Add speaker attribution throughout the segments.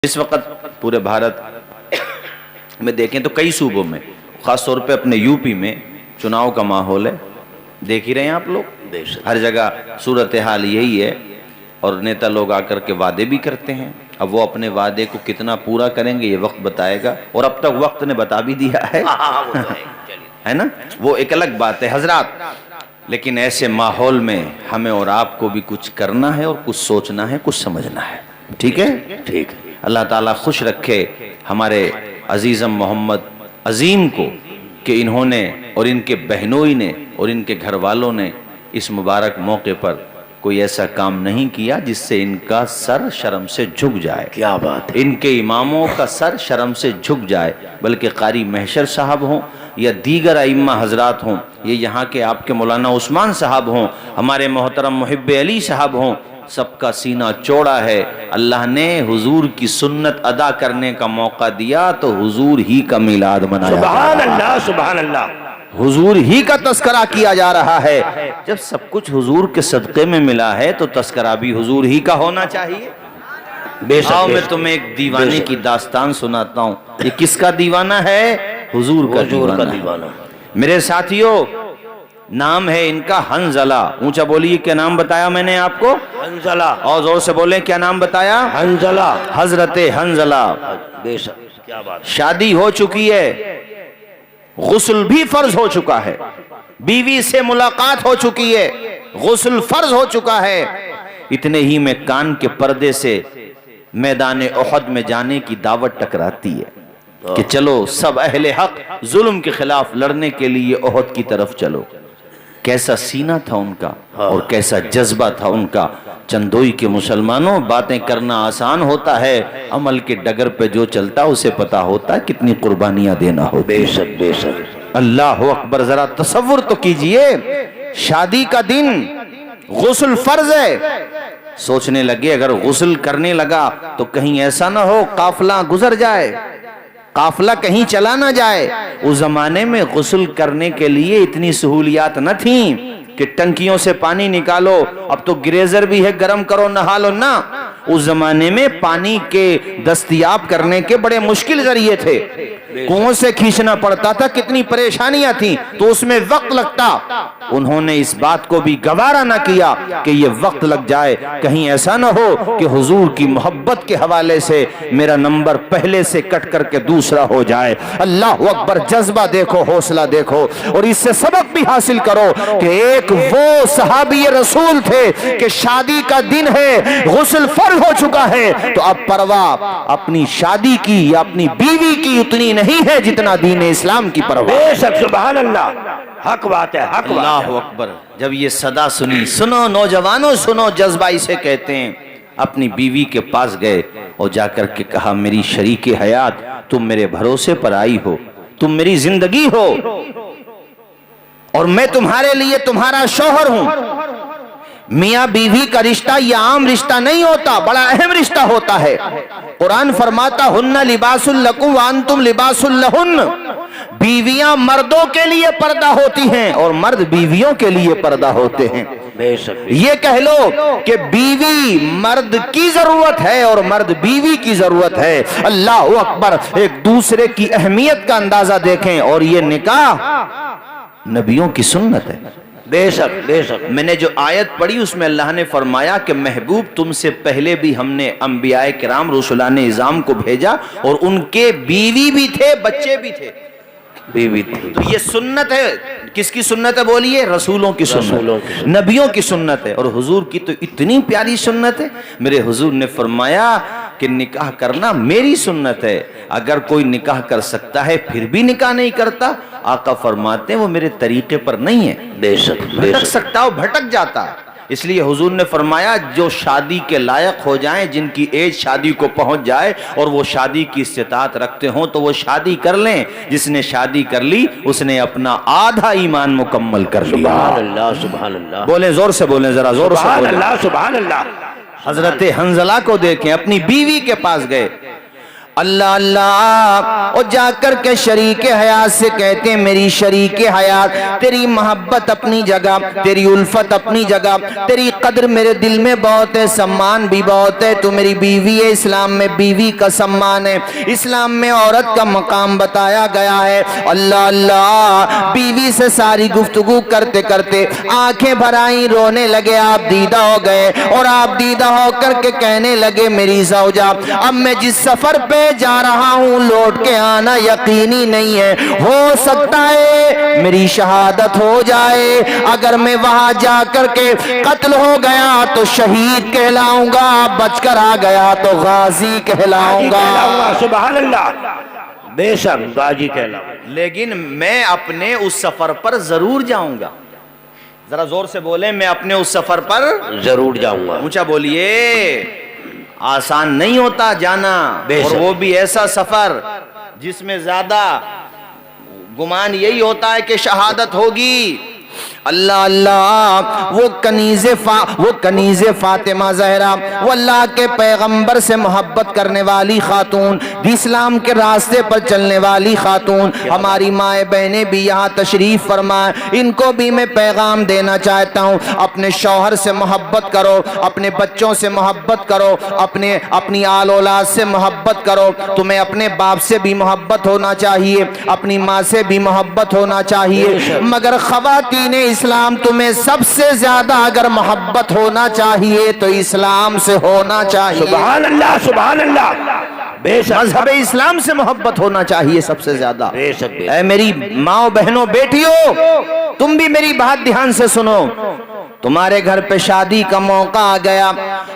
Speaker 1: اس وقت پورے بھارت میں دیکھیں تو کئی صوبوں میں، خاص طور پہ اپنے یو پی میں چناؤ کا ماحول ہے، دیکھ ہی رہے ہیں آپ لوگ، ہر جگہ صورتحال یہی ہے، اور نیتا لوگ آ کر کے وعدے بھی کرتے ہیں۔ اب وہ اپنے وعدے کو کتنا پورا کریں گے یہ وقت بتائے گا، اور اب تک وقت نے بتا بھی دیا ہے ہے نا، وہ ایک الگ بات ہے حضرات۔ لیکن ایسے ماحول میں ہمیں اور آپ کو بھی کچھ کرنا ہے، اور کچھ سوچنا ہے، کچھ سمجھنا ہے، ٹھیک ہے؟ ٹھیک ہے۔ اللہ تعالیٰ خوش رکھے ہمارے عزیزم محمد عظیم کو کہ انہوں نے اور ان کے بہنوئی نے اور ان کے گھر والوں نے اس مبارک موقع پر کوئی ایسا کام نہیں کیا جس سے ان کا سر شرم سے جھک جائے۔
Speaker 2: کیا بات ہے،
Speaker 1: ان کے اماموں کا سر شرم سے جھک جائے، بلکہ قاری محشر صاحب ہوں یا دیگر ائمہ حضرات ہوں، یہ یہاں کے آپ کے مولانا عثمان صاحب ہوں، ہمارے محترم محب علی صاحب ہوں، سب کا سینہ چوڑا ہے۔ اللہ نے حضور کی سنت ادا کرنے کا موقع دیا تو حضور ہی کا میلاد منایا،
Speaker 2: سبحان اللہ سبحان اللہ،
Speaker 1: حضور ہی کا تذکرہ کیا جا رہا ہے۔ جب سب کچھ حضور کے صدقے میں ملا ہے تو تذکرہ بھی حضور ہی کا ہونا چاہیے۔
Speaker 2: بے شک
Speaker 1: آؤ میں تمہیں ایک دیوانے کی داستان سناتا ہوں۔ یہ کس کا دیوانہ ہے؟ حضور کا دیوانہ۔ میرے ساتھیوں، نام ہے ان کا حنظلہ۔ اونچا بولیے، کیا نام بتایا میں نے آپ کو؟
Speaker 2: حنظلہ۔
Speaker 1: اور زور سے بولیں، کیا نام بتایا؟
Speaker 2: حنظلہ۔
Speaker 1: حضرت حنظلہ۔
Speaker 2: بے شک، کیا بات ہے،
Speaker 1: شادی ہو چکی ہے، غسل بھی فرض ہو چکا ہے، بیوی سے ملاقات ہو چکی ہے، غسل فرض ہو چکا ہے، اتنے ہی میں کان کے پردے سے میدان احد میں جانے کی دعوت ٹکراتی ہے کہ چلو سب اہل حق ظلم کے خلاف لڑنے کے لیے احد کی طرف چلو۔ کیسا سینہ تھا ان کا اور کیسا جذبہ تھا ان کا۔ چندوئی کے مسلمانوں، باتیں کرنا آسان ہوتا ہے، عمل کے ڈگر پہ جو چلتا اسے پتا ہوتا ہے کتنی قربانیاں دینا ہو۔
Speaker 2: بے شک بے شک،
Speaker 1: اللہ اکبر، ذرا تصور تو کیجئے، شادی کا دن، غسل فرض ہے۔ سوچنے لگے اگر غسل کرنے لگا تو کہیں ایسا نہ ہو قافلہ گزر جائے، قافلہ کہیں چلا نہ جائے۔ اس زمانے میں غسل کرنے کے لیے اتنی سہولیات نہ تھیں کہ ٹنکیوں سے پانی نکالو، اب تو گریزر بھی ہے، گرم کرو نہا لو، نہ۔ اس زمانے میں پانی کے دستیاب کرنے کے بڑے مشکل ذریعے تھے، کنویں سے کھینچنا پڑتا تھا، کتنی پریشانیاں تھیں، تو اس میں وقت لگتا۔ انہوں نے اس بات کو بھی گوارا نہ کیا کہ یہ وقت لگ جائے، کہیں ایسا نہ ہو کہ حضور کی محبت کے حوالے سے میرا نمبر پہلے سے کٹ کر کے دوسرا ہو جائے۔ اللہ اکبر، جذبہ دیکھو، حوصلہ دیکھو، اور اس سے سبق بھی حاصل کرو کہ ایک وہ صحابی رسول تھے کہ شادی کا دن ہے، غسل فرض ہو چکا ہے، تو اب پرواہ اپنی شادی کی یا اپنی بیوی کی اتنی نہیں ہے جتنا دین اسلام کی پرواہ۔
Speaker 2: بے شک، سبحان اللہ، حق بات ہے، حق بات ہے۔
Speaker 1: اللہ اکبر، جب یہ صدا سنی، سنو نوجوانوں سنو، جذبہ اسے کہتے ہیں۔ اپنی بیوی کے پاس گئے اور جا کر کے کہا، میری شریک حیات، تم میرے بھروسے پر آئی ہو، تم میری زندگی ہو، اور میں تمہارے لیے تمہارا شوہر ہوں۔ میاں بیوی کا رشتہ یہ عام رشتہ نہیں ہوتا، بڑا اہم رشتہ ہوتا ہے۔ قرآن فرماتا، ہن لباس لکم وانتم لباس لہن۔ بیویاں مردوں کے لیے پردہ ہوتی ہیں اور مرد بیویوں کے لیے پردہ ہوتے ہیں۔
Speaker 2: بے شک،
Speaker 1: یہ کہہ لو کہ بیوی مرد کی ضرورت ہے اور مرد بیوی کی ضرورت ہے۔ اللہ اکبر، ایک دوسرے کی اہمیت کا اندازہ دیکھیں، اور یہ نکاح نبیوں کی سنت ہے۔
Speaker 2: بے شک بے شک،
Speaker 1: میں نے جو آیت پڑھی اس میں اللہ نے فرمایا کہ محبوب تم سے پہلے بھی ہم نے انبیاء کرام رسولان اعظام کو بھیجا، اور ان کے بیوی بھی تھے، بچے بھی تھے،
Speaker 2: بیوی تھی۔
Speaker 1: تو یہ سنت ہے۔ کس کی سنت ہے بولیے؟ رسولوں کی سنت، نبیوں کی سنت ہے، اور حضور کی تو اتنی پیاری سنت ہے۔ میرے حضور نے فرمایا کہ نکاح کرنا میری سنت ہے، اگر کوئی نکاح کر سکتا ہے پھر بھی نکاح نہیں کرتا، آقا فرماتے ہیں وہ میرے طریقے پر نہیں ہے۔
Speaker 2: بے شک بے
Speaker 1: بھٹک
Speaker 2: شک،
Speaker 1: سکتا ہو، بھٹک جاتا ہے۔ اس لیے حضور نے فرمایا جو شادی کے لائق ہو جائیں، جن کی ایج شادی کو پہنچ جائے اور وہ شادی کی استطاعت رکھتے ہوں تو وہ شادی کر لیں۔ جس نے شادی کر لی اس نے اپنا آدھا ایمان مکمل کر لیا۔
Speaker 2: سبحان اللہ سبحان اللہ،
Speaker 1: بولیں، زور سے بولیں، ذرا زور سے
Speaker 2: سبحان
Speaker 1: بولیں۔
Speaker 2: اللہ سبحان اللہ۔
Speaker 1: حضرت حنظلہ کو دیکھیں، اپنی بیوی کے پاس گئے اللہ اللہ، اور جا کر کے شریک حیات سے کہتے ہیں میری شریک حیات، تیری محبت اپنی جگہ، تیری الفت اپنی جگہ، تیری قدر میرے دل میں بہت ہے، سمان بھی بہت ہے، تو میری بیوی ہے، اسلام میں بیوی کا سمان ہے، اسلام میں عورت کا مقام بتایا گیا ہے۔ اللہ اللہ، بیوی سے ساری گفتگو کرتے کرتے آنکھیں بھر آئیں، رونے لگے، آپ دیدہ ہو گئے، اور آپ دیدہ ہو کر کے کہنے لگے میری زوجہ اب میں جس سفر پہ جا رہا ہوں لوٹ کے آنا یقینی نہیں ہے، ہو سکتا ہے میری شہادت ہو جائے، اگر میں وہاں جا کر کے قتل ہو گیا تو شہید کہلاؤں گا، بچ کر آ گیا تو غازی کہلاؤں گا۔
Speaker 2: سبحان اللہ، بے شک غازی کہلاؤں،
Speaker 1: لیکن میں اپنے اس سفر پر ضرور جاؤں گا، ذرا زور سے بولیں، میں اپنے اس سفر پر
Speaker 2: ضرور جاؤں گا۔
Speaker 1: اونچا بولیے، آسان نہیں ہوتا جانا، اور وہ بھی ایسا سفر جس میں زیادہ گمان یہی ہوتا ہے کہ شہادت ہوگی۔ اللہ اللہ، وہ کنیز فاطمہ زہرا، وہ اللہ کے پیغمبر سے محبت کرنے والی خاتون، اسلام کے راستے پر چلنے والی خاتون، ہماری مائیں بہنیں بھی یہاں تشریف فرمائیں، ان کو بھی میں پیغام دینا چاہتا ہوں، اپنے شوہر سے محبت کرو، اپنے بچوں سے محبت کرو، اپنی آل اولاد سے محبت کرو، تمہیں اپنے باپ سے بھی محبت ہونا چاہیے، اپنی ماں سے بھی محبت ہونا چاہیے، مگر خواتین اسلام تمہیں سب سے زیادہ اگر محبت ہونا چاہیے تو اسلام سے ہونا چاہیے۔
Speaker 2: سبحان اللہ، سبحان اللہ، بے شک
Speaker 1: مذہب اسلام سے محبت ہونا چاہیے سب سے زیادہ۔
Speaker 2: بے شک بے شک۔
Speaker 1: اے میری ماں بہنوں بیٹیوں، تم بھی میری بات دھیان سے سنو، تمہارے گھر پہ شادی کا موقع آ گیا،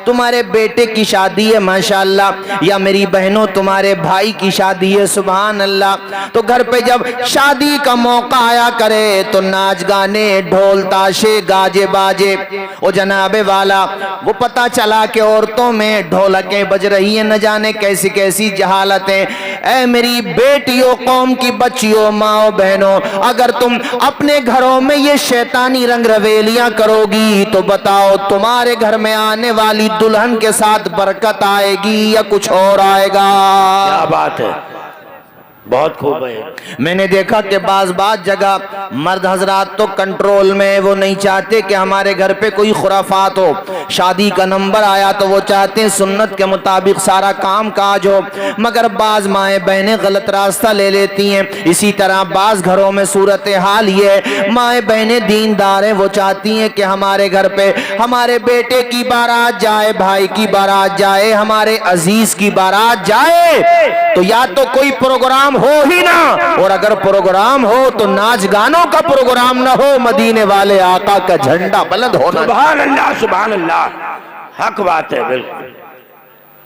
Speaker 1: تمہارے بیٹے کی شادی ہے ماشاءاللہ، یا میری بہنوں تمہارے بھائی کی شادی ہے سبحان اللہ، تو گھر پہ جب شادی کا موقع آیا کرے تو ناچ گانے، ڈھول تاشے، گاجے باجے، او جناب والا، وہ پتہ چلا کہ عورتوں میں ڈھولکیں بج رہی ہیں، نہ جانے کیسی کیسی جہالتیں۔ اے میری بیٹیوں، قوم کی بچیوں، ماں بہنوں، اگر تم اپنے گھروں میں یہ شیطانی رنگ رویلیاں کرو گی تو بتاؤ تمہارے گھر میں آنے والی دلہن کے ساتھ برکت آئے گی یا کچھ اور آئے گا؟
Speaker 2: کیا بات ہے، بہت خوب ہے۔
Speaker 1: میں نے دیکھا کہ بعض جگہ مرد حضرات تو کنٹرول میں، وہ نہیں چاہتے کہ ہمارے گھر پہ کوئی خرافات ہو، شادی کا نمبر آیا تو وہ چاہتے ہیں سنت کے مطابق سارا کام کاج ہو، مگر بعض مائیں بہنیں غلط راستہ لے لیتی ہیں۔ اسی طرح بعض گھروں میں صورتحال یہ ہے، مائیں بہنیں دیندار ہیں، وہ چاہتی ہیں کہ ہمارے گھر پہ ہمارے بیٹے کی بارات جائے، بھائی کی بارات جائے، ہمارے عزیز کی بارات جائے، تو یا تو کوئی پروگرام ہو ہی نہ، اور اگر پروگرام ہو تو ناچ گانوں کا پروگرام نہ ہو، مدینے والے آقا کا جھنڈا بلند ہونا۔
Speaker 2: سبحان اللہ، سبحان اللہ، حق بات ہے، بالکل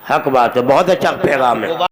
Speaker 2: حق بات ہے، بہت اچھا پیغام ہے۔